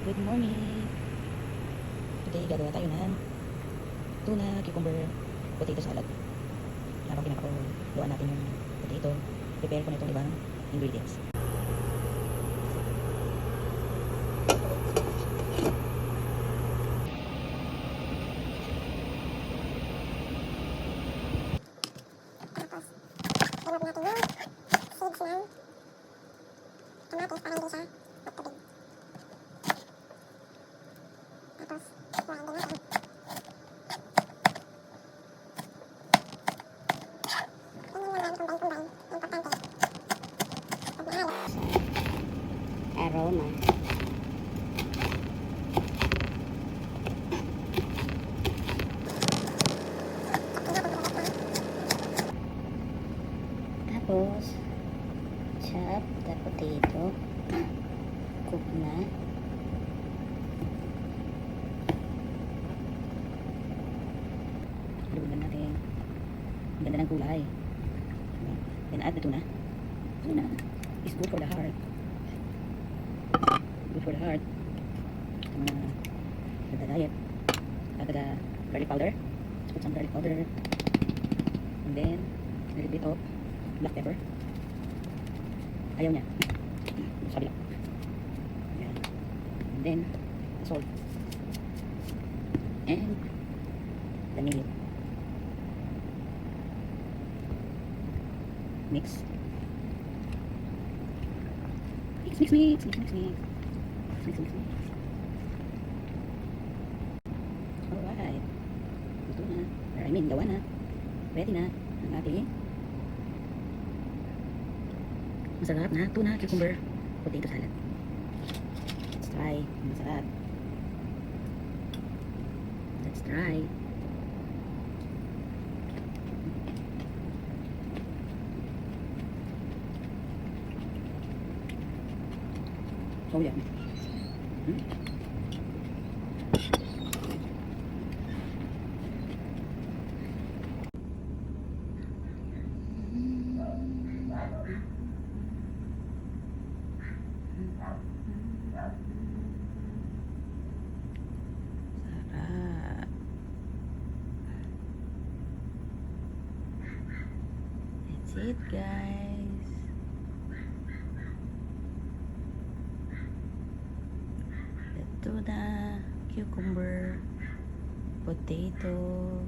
Good morning! Today, gagawa tayo ng tuna, cucumber, potato salad. Habang pinapagawa natin yung potato, prepare ko na itong ibang ingredients. Tapos, ilog natin yung seeds ng kamatis para hindi siya magtubig. Tapos, kuhain din natin. Tingnan lang namin kung combine. Importante. Pag mahalo. Aroma. Tapos, chop the potato. Cook na. Lugan natin. Ang ganda ng kulay. Then add the tuna. Tuna is good for the heart. Good for the heart. Sa mga nagda-diet. Add the garlic powder. Let's put some garlic powder. And then, a little bit of black pepper. Ayaw niya. Sabi lang. Ayan. And then, salt. And vanilla. Mix. Mix. Alright. Ito na. Gawa na. Ready na ang ating masarap na tuna, cucumber, potato salad. Let's try. Masarap. Let's try. So yeah. Sarap. That's it, guys. The tuna, cucumber, potato.